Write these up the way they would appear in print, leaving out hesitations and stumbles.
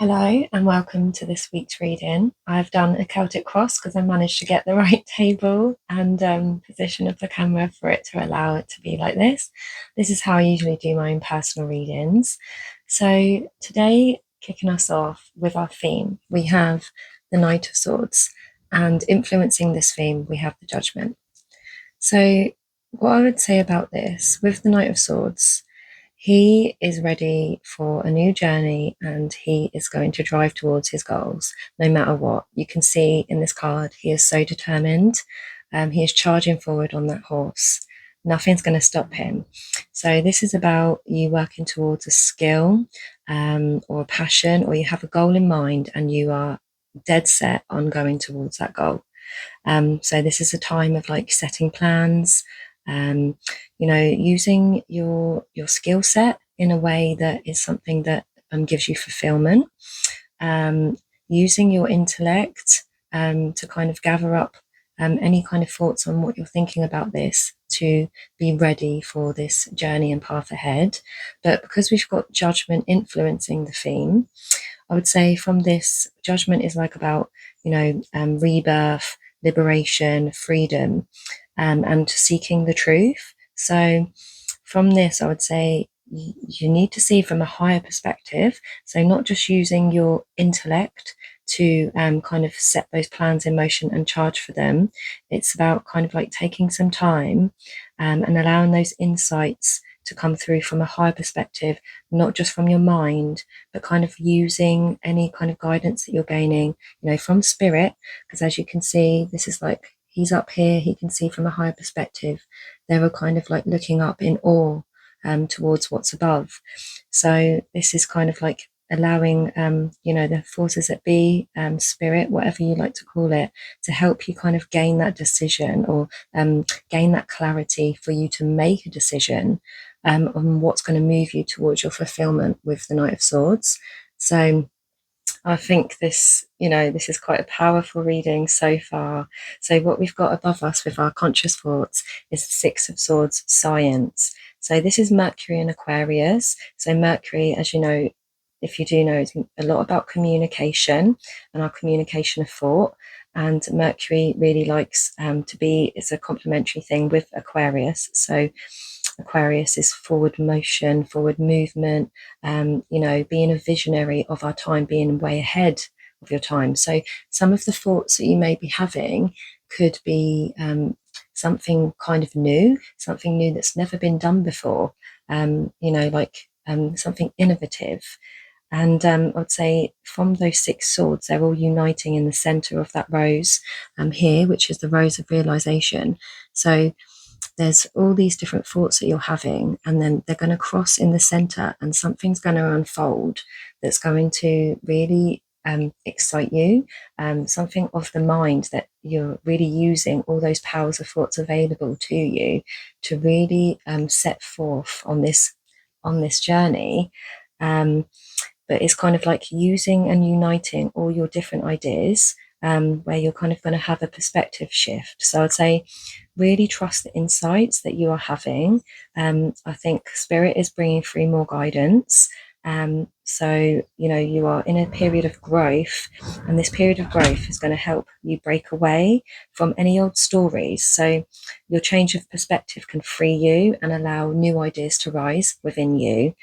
Hello and welcome to this week's reading. I've done a Celtic cross because I managed to get the right table and position of the camera for it to allow it to be like this. This is how I usually do my own personal readings. So today, kicking us off with our theme, we have the Knight of Swords, and influencing this theme, we have the Judgment. So what I would say about this with the Knight of Swords, he is ready for a new journey and he is going to drive towards his goals no matter what. You can see in this card, he is so determined. He is charging forward on that horse. Nothing's going to stop him. So, this is about you working towards a skill or a passion, or you have a goal in mind and you are dead set on going towards that goal. So, this is a time of like setting plans, using your skill set in a way that is something that gives you fulfillment, using your intellect to kind of gather up any kind of thoughts on what you're thinking about this to be ready for this journey and path ahead. But because we've got judgment influencing the theme, I would say from this, judgment is like about, rebirth, liberation, freedom, and seeking the truth. So from this, I would say you need to see from a higher perspective. So not just using your intellect to kind of set those plans in motion and charge for them. It's about kind of like taking some time and allowing those insights to come through from a higher perspective, not just from your mind, but kind of using any kind of guidance that you're gaining, from spirit. Because as you can see, this is like he's up here, he can see from a higher perspective. They were kind of like looking up in awe towards what's above. So this is kind of like allowing, the forces that be, spirit, whatever you like to call it, to help you kind of gain that decision or gain that clarity for you to make a decision on what's going to move you towards your fulfillment with the Knight of Swords. So I think this is quite a powerful reading so far. So what we've got above us with our conscious thoughts is the Six of Swords, science. So this is Mercury in Aquarius. So Mercury, as you know, if you do know, is a lot about communication and our communication of thought. And Mercury really likes it's a complementary thing with Aquarius. So Aquarius is forward motion, forward movement, being a visionary of our time, being way ahead of your time. So some of the thoughts that you may be having could be something kind of new, something new that's never been done before, something innovative. And I'd say from those six swords, they're all uniting in the center of that rose here, which is the rose of realization. So there's all these different thoughts that you're having, and then they're going to cross in the center, and something's going to unfold that's going to really excite you, something of the mind that you're really using all those powers of thoughts available to you to really set forth on this journey. But it's kind of like using and uniting all your different ideas, where you're kind of going to have a perspective shift. So I'd say really trust the insights that you are having. I think spirit is bringing through more guidance. So, you are in a period of growth, and this period of growth is going to help you break away from any old stories. So your change of perspective can free you and allow new ideas to rise within you.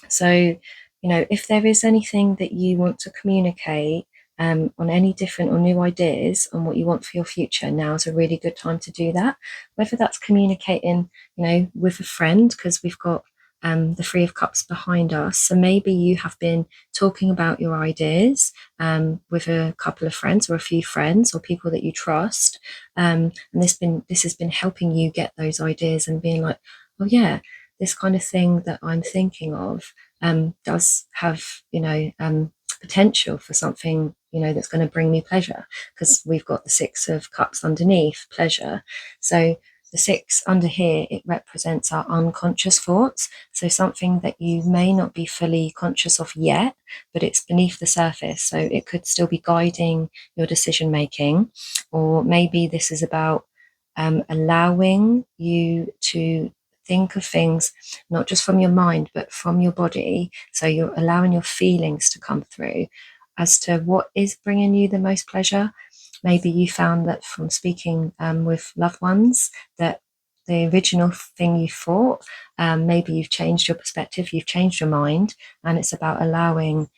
So, if there is anything that you want to communicate on any different or new ideas on what you want for your future, now is a really good time to do that. Whether that's communicating, with a friend, because we've got the Three of Cups behind us. So maybe you have been talking about your ideas with a couple of friends or a few friends or people that you trust. And this has been helping you get those ideas and being like, oh yeah, this kind of thing that I'm thinking of does have, potential for something, that's going to bring me pleasure, because we've got the Six of Cups underneath, pleasure. So the six under here, it represents our unconscious thoughts. So something that you may not be fully conscious of yet, but it's beneath the surface. So it could still be guiding your decision making, or maybe this is about allowing you to think of things not just from your mind but from your body, so you're allowing your feelings to come through as to what is bringing you the most pleasure. Maybe you found that from speaking with loved ones that the original thing you thought, maybe you've changed your perspective, you've changed your mind, and it's about allowing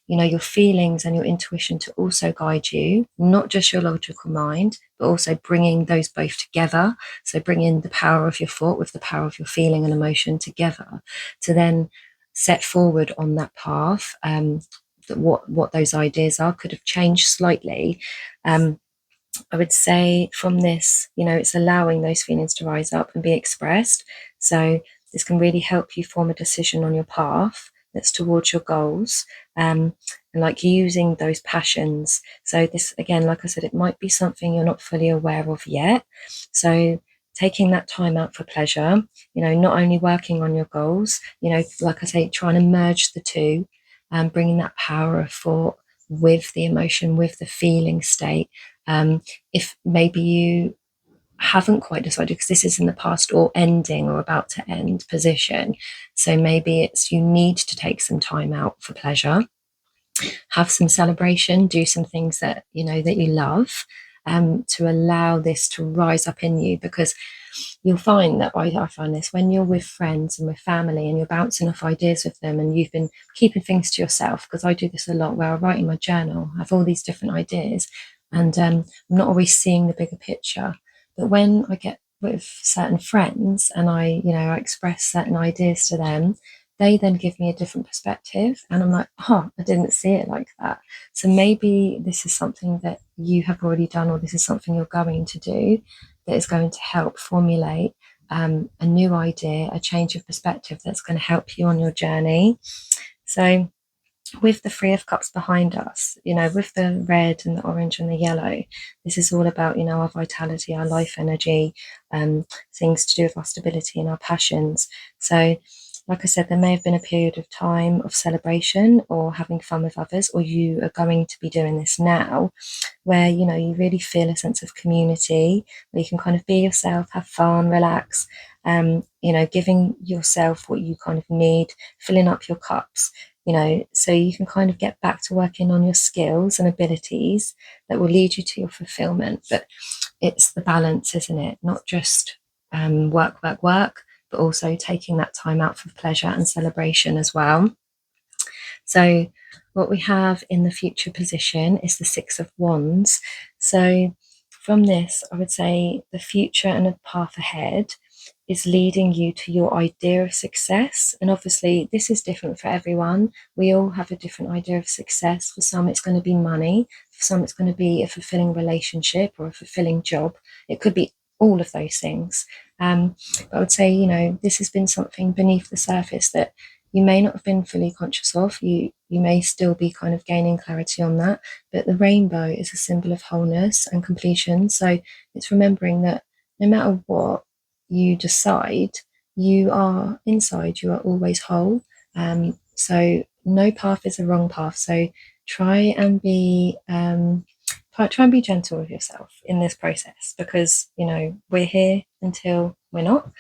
your feelings and your intuition to also guide you, not just your logical mind, but also bringing those both together. So bringing the power of your thought with the power of your feeling and emotion together to then set forward on that path. That what those ideas are could have changed slightly. I would say from this, it's allowing those feelings to rise up and be expressed. So this can really help you form a decision on your path that's towards your goals, and like using those passions. So this, again, like I said, it might be something you're not fully aware of yet. So taking that time out for pleasure, not only working on your goals, like I say, trying to merge the two and bringing that power of thought with the emotion, with the feeling state. If maybe you haven't quite decided, because this is in the past or ending or about to end position, so maybe it's you need to take some time out for pleasure, have some celebration, do some things that that you love, to allow this to rise up in you. Because you'll find that I find this when you're with friends and with family and you're bouncing off ideas with them and you've been keeping things to yourself, because I do this a lot where I write in my journal, I have all these different ideas, and I'm not always seeing the bigger picture. But when I get with certain friends and I express certain ideas to them, they then give me a different perspective, and I'm like, oh, I didn't see it like that. So maybe this is something that you have already done, or this is something you're going to do that is going to help formulate a new idea, a change of perspective that's going to help you on your journey. So with the Three of Cups behind us, with the red and the orange and the yellow, this is all about, our vitality, our life energy, things to do with our stability and our passions. So like I said, there may have been a period of time of celebration or having fun with others, or you are going to be doing this now, where you really feel a sense of community, where you can kind of be yourself, have fun, relax, giving yourself what you kind of need, filling up your cups, so you can kind of get back to working on your skills and abilities that will lead you to your fulfillment. But it's the balance, isn't it? Not just work, work, work, but also taking that time out for pleasure and celebration as well. So what we have in the future position is the Six of Wands. So from this, I would say the future and the path ahead is leading you to your idea of success. And obviously, this is different for everyone. We all have a different idea of success. For some, it's going to be money. For some, it's going to be a fulfilling relationship or a fulfilling job. It could be all of those things. But I would say, this has been something beneath the surface that you may not have been fully conscious of. You may still be kind of gaining clarity on that. But the rainbow is a symbol of wholeness and completion. So it's remembering that no matter what you decide, you are inside, you are always whole. So no path is a wrong path. So try and be gentle with yourself in this process, because we're here until we're not.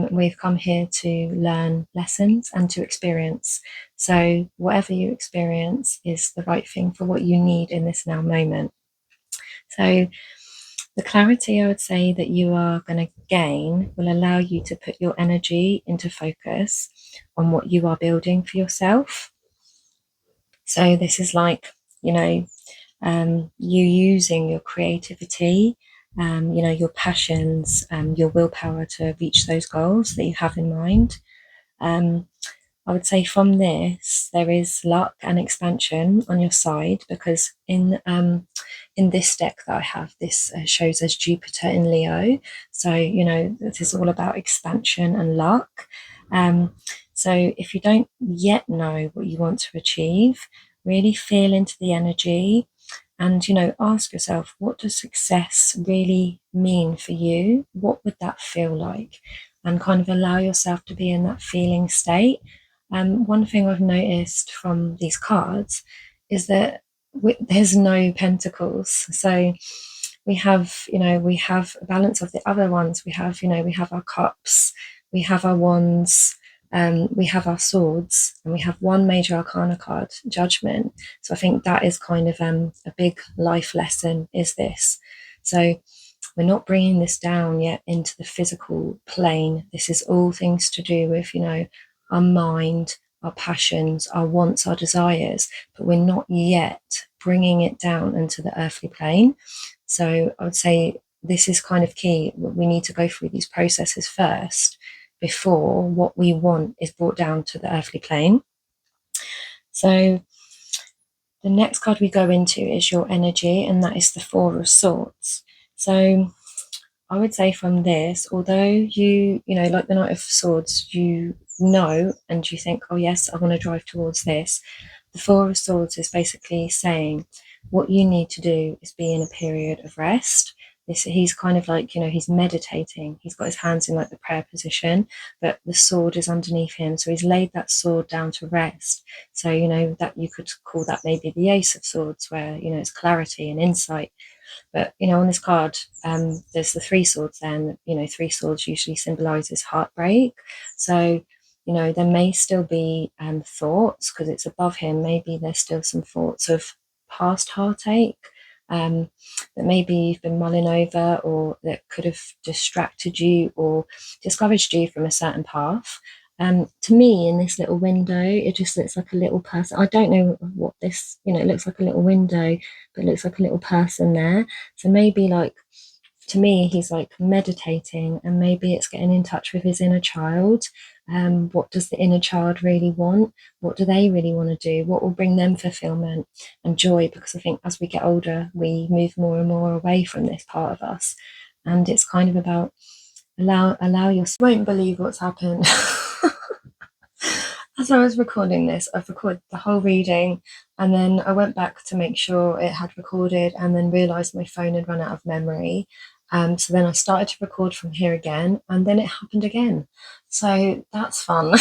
We've come here to learn lessons and to experience. So whatever you experience is the right thing for what you need in this now moment. So the clarity, I would say, that you are going to gain will allow you to put your energy into focus on what you are building for yourself. So this is like, you using your creativity, your passions, your willpower to reach those goals that you have in mind. I would say from this, there is luck and expansion on your side, because in this deck that I have, this shows as Jupiter in Leo. So, this is all about expansion and luck. So if you don't yet know what you want to achieve, really feel into the energy and, ask yourself, what does success really mean for you? What would that feel like? And kind of allow yourself to be in that feeling state. One thing I've noticed from these cards is that there's no pentacles. So we have, we have a balance of the other ones. We have, we have our cups, we have our wands, we have our swords, and we have one major arcana card, Judgment. So I think that is kind of a big life lesson, is this. So we're not bringing this down yet into the physical plane. This is all things to do with, our mind, our passions, our wants, our desires, but we're not yet bringing it down into the earthly plane. So I would say this is kind of key. We need to go through these processes first before what we want is brought down to the earthly plane. So the next card we go into is your energy, and that is the Four of Swords. So I would say from this, although you like the Knight of Swords, and you think, oh yes, I want to drive towards this. The Four of Swords is basically saying what you need to do is be in a period of rest. He's kind of like, he's meditating. He's got his hands in like the prayer position, but the sword is underneath him. So he's laid that sword down to rest. So, that you could call that maybe the Ace of Swords, where, it's clarity and insight. But, on this card, there's the three swords there, and, three swords usually symbolizes heartbreak. So, there may still be thoughts, because it's above him. Maybe there's still some thoughts of past heartache that maybe you've been mulling over, or that could have distracted you or discouraged you from a certain path. To me, in this little window, it just looks like a little person. I don't know what this, it looks like a little window, but it looks like a little person there. So maybe, like, to me, he's like meditating, and maybe it's getting in touch with his inner child. What does the inner child really want? What do they really want to do? What will bring them fulfillment and joy? Because I think as we get older, we move more and more away from this part of us. And it's kind of about allow yourself. You won't believe what's happened. As I was recording this, I've recorded the whole reading, and then I went back to make sure it had recorded, and then realised my phone had run out of memory. So then I started to record from here again, and then it happened again. So that's fun.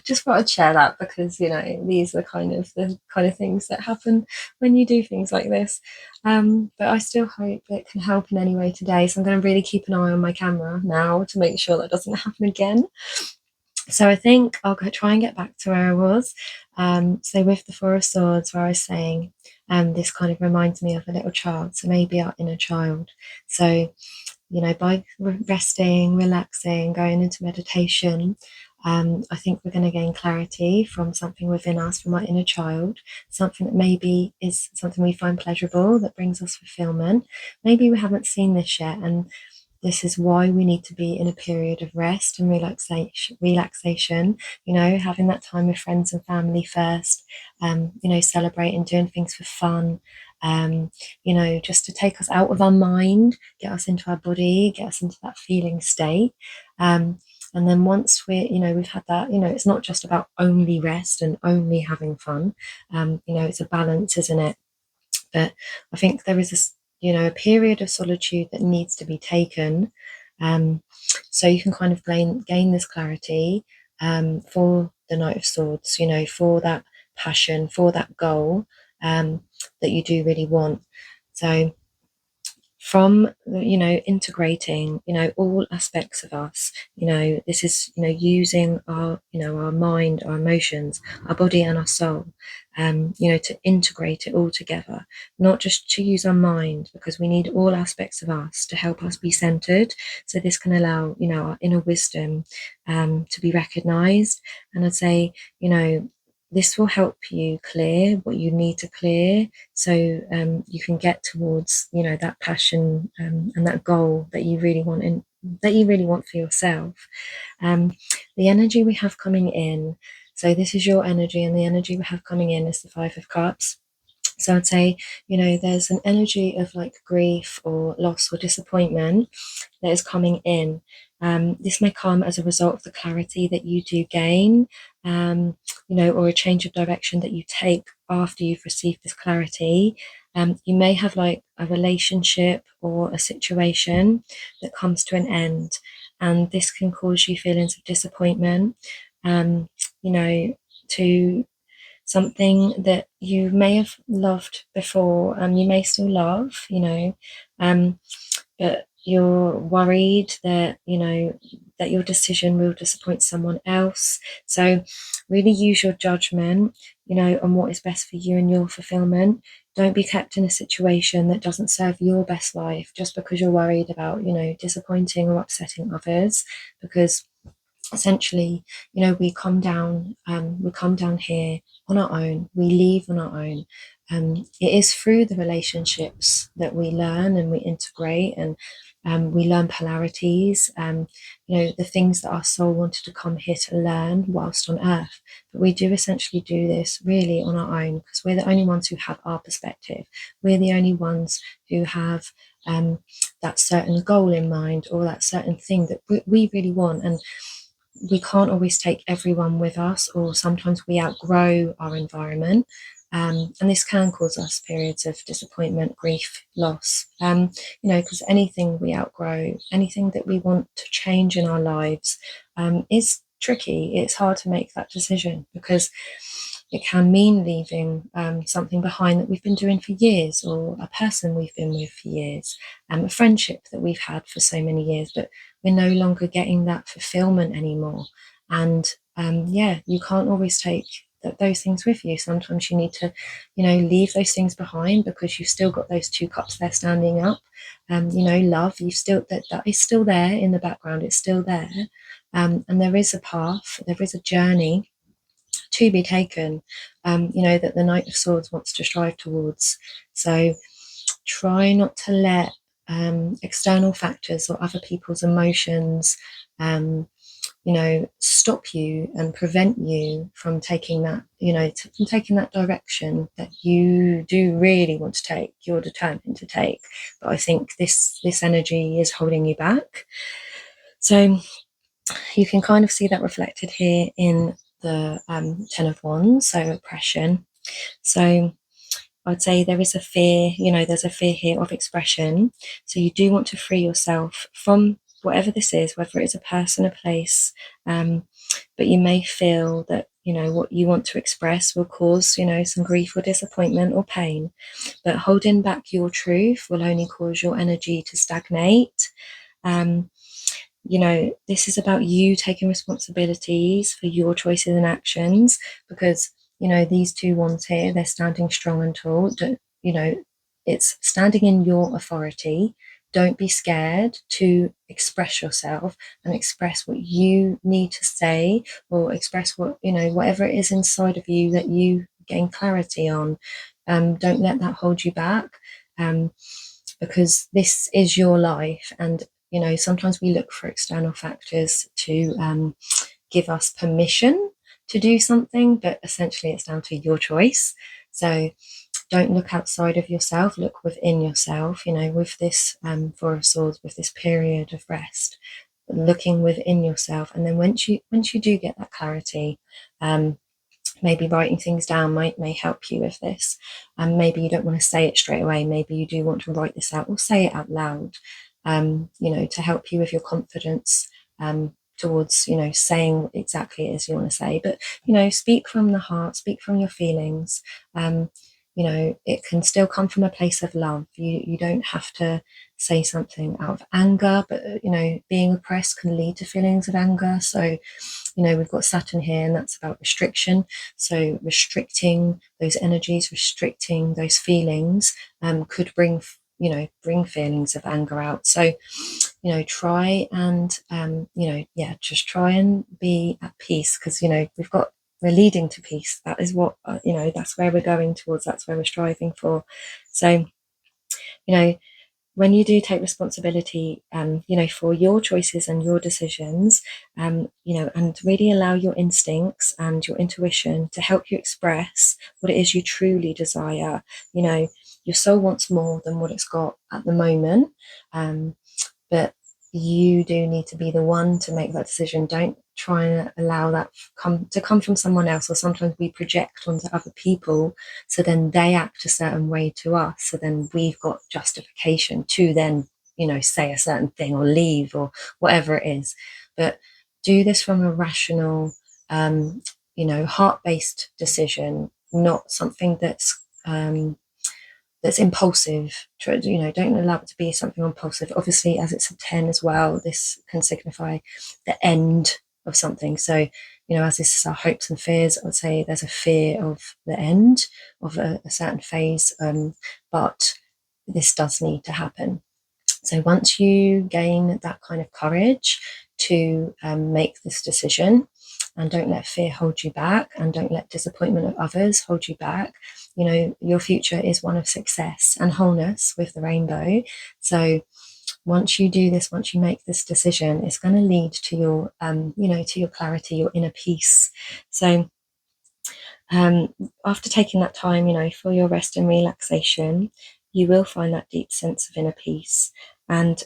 Just thought I'd share that, because these are the kind of things that happen when you do things like this. But I still hope it can help in any way today. So I'm going to really keep an eye on my camera now to make sure that doesn't happen again. So I think I'll try and get back to where I was. So with the Four of Swords, where I was saying, this kind of reminds me of a little child. So maybe our inner child. So, by resting, relaxing, going into meditation, I think we're going to gain clarity from something within us, from our inner child, something that maybe is something we find pleasurable, that brings us fulfillment. Maybe we haven't seen this yet, and this is why we need to be in a period of rest and relaxation, having that time with friends and family first, celebrating, doing things for fun, just to take us out of our mind, get us into our body, get us into that feeling state. And then once we've had that, it's not just about only rest and only having fun. It's a balance, isn't it? But I think there is a period of solitude that needs to be taken, so you can kind of gain this clarity, for the Knight of Swords, for that passion, for that goal, that you do really want. So from integrating all aspects of us, this is using our mind, our emotions, our body and our soul, to integrate it all together, not just to use our mind, because we need all aspects of us to help us be centered. So this can allow our inner wisdom to be recognized, and I'd say this will help you clear what you need to clear, so you can get towards that passion, and that goal that you really want, for yourself. The energy we have coming in, so this is your energy, and the energy we have coming in is the Five of Cups. So I'd say, there's an energy of like grief or loss or disappointment that is coming in. This may come as a result of the clarity that you do gain, or a change of direction that you take after you've received this clarity. You may have like a relationship or a situation that comes to an end, and this can cause you feelings of disappointment, to something that you may have loved before and you may still love, but you're worried that, that your decision will disappoint someone else. So really use your judgment, on what is best for you and your fulfillment. Don't be kept in a situation that doesn't serve your best life just because you're worried about, disappointing or upsetting others, because essentially, we come down here on our own, we leave on our own. It is through the relationships that we learn and we integrate, and we learn polarities, the things that our soul wanted to come here to learn whilst on earth. But we do essentially do this really on our own, because we're the only ones who have our perspective. We're the only ones who have that certain goal in mind, or that certain thing that we really want. And we can't always take everyone with us, or sometimes we outgrow our environment. And this can cause us periods of disappointment, grief, loss, because anything we outgrow, anything that we want to change in our lives, is tricky. It's hard to make that decision, because it can mean leaving something behind that we've been doing for years, or a person we've been with for years, a friendship that we've had for so many years, but we're no longer getting that fulfillment anymore. And you can't always take those things with you. Sometimes you need to, leave those things behind, because you've still got those two cups there standing up. Love, you still, that is still there in the background. It's still there, and there is a path, there is a journey to be taken, that the Knight of Swords wants to strive towards. So try not to let external factors or other people's emotions, stop you and prevent you from taking that, from taking that direction that you do really want to take, you're determined to take. But I think this energy is holding you back. So you can kind of see that reflected here in the Ten of Wands, so oppression. So I'd say there is a fear, there's a fear here of expression. So you do want to free yourself from whatever this is, whether it's a person, a place, but you may feel that, what you want to express will cause, some grief or disappointment or pain. But holding back your truth will only cause your energy to stagnate. This is about you taking responsibilities for your choices and actions, because, these two wands here, they're standing strong and tall. It's standing in your authority. Don't be scared to express yourself and express what you need to say, or express what, whatever it is inside of you that you gain clarity on. Don't let that hold you back, because this is your life. And sometimes we look for external factors to give us permission to do something, but essentially it's down to your choice. So don't look outside of yourself, look within yourself, with this Four of Swords, with this period of rest, looking within yourself. And then once you do get that clarity, maybe writing things down may help you with this. And maybe you don't want to say it straight away. Maybe you do want to write this out or say it out loud, to help you with your confidence towards, saying what exactly it is you want to say. But, speak from the heart, speak from your feelings. It can still come from a place of love. You don't have to say something out of anger, but, being oppressed can lead to feelings of anger. So, we've got Saturn here, and that's about restriction. So restricting those energies, restricting those feelings, could bring feelings of anger out. So, try and, just try and be at peace, because, we're leading to peace. That is what, that's where we're going towards. That's where we're striving for. So, when you do take responsibility, for your choices and your decisions, and really allow your instincts and your intuition to help you express what it is you truly desire. Your soul wants more than what it's got at the moment, but you do need to be the one to make that decision. Don't try and allow that to come from someone else. Or sometimes we project onto other people, so then they act a certain way to us, so then we've got justification to then say a certain thing or leave or whatever it is. But do this from a rational, heart-based decision, not something that's impulsive. Don't allow it to be something impulsive. Obviously, as it's a 10 as well, this can signify the end of something. So, as this is our hopes and fears, I would say there's a fear of the end of a certain phase, but this does need to happen. So once you gain that kind of courage to make this decision, and don't let fear hold you back, and don't let disappointment of others hold you back, your future is one of success and wholeness with the rainbow. So once you do this, once you make this decision, it's going to lead to your to your clarity, your inner peace. So after taking that time, for your rest and relaxation, you will find that deep sense of inner peace. And,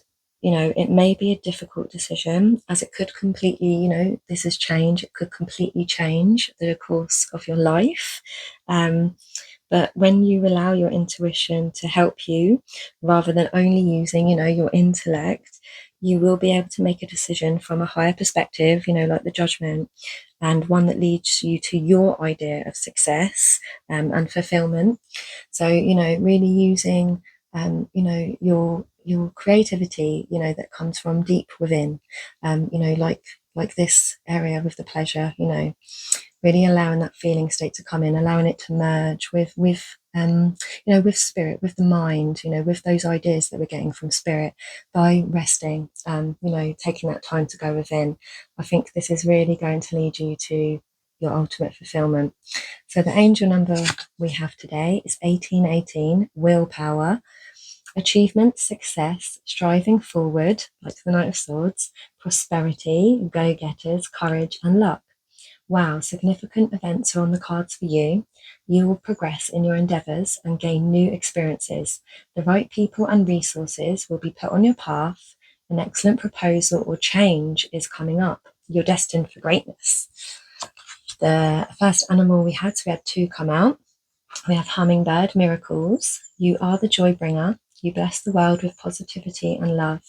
it may be a difficult decision, as it could completely, this is change, it could completely change the course of your life. But when you allow your intuition to help you, rather than only using, your intellect, you will be able to make a decision from a higher perspective, like the judgment, and one that leads you to your idea of success and fulfillment. So, really using, your creativity, that comes from deep within, like this area with the pleasure, really allowing that feeling state to come in, allowing it to merge with spirit, with the mind, with those ideas that we're getting from spirit, by resting, taking that time to go within. I think this is really going to lead you to your ultimate fulfillment. So the angel number we have today is 1818, willpower, achievement, success, striving forward, like the Knight of Swords, prosperity, go-getters, courage, and luck. Wow, significant events are on the cards for you. You will progress in your endeavours and gain new experiences. The right people and resources will be put on your path. An excellent proposal or change is coming up. You're destined for greatness. The first animal we had, so we had two come out. We have Hummingbird, miracles. You are the joy bringer. You bless the world with positivity and love.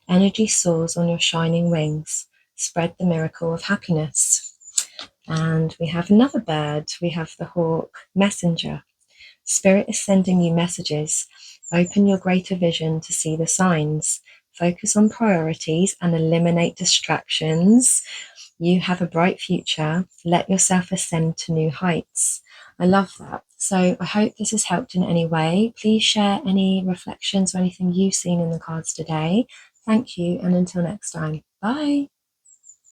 Energy soars on your shining wings. Spread the miracle of happiness. And we have another bird. We have the hawk, messenger. Spirit is sending you messages. Open your greater vision to see the signs. Focus on priorities and eliminate distractions. You have a bright future. Let yourself ascend to new heights. I love that. So I hope this has helped in any way. Please share any reflections or anything you've seen in the cards today. Thank you, and until next time. Bye.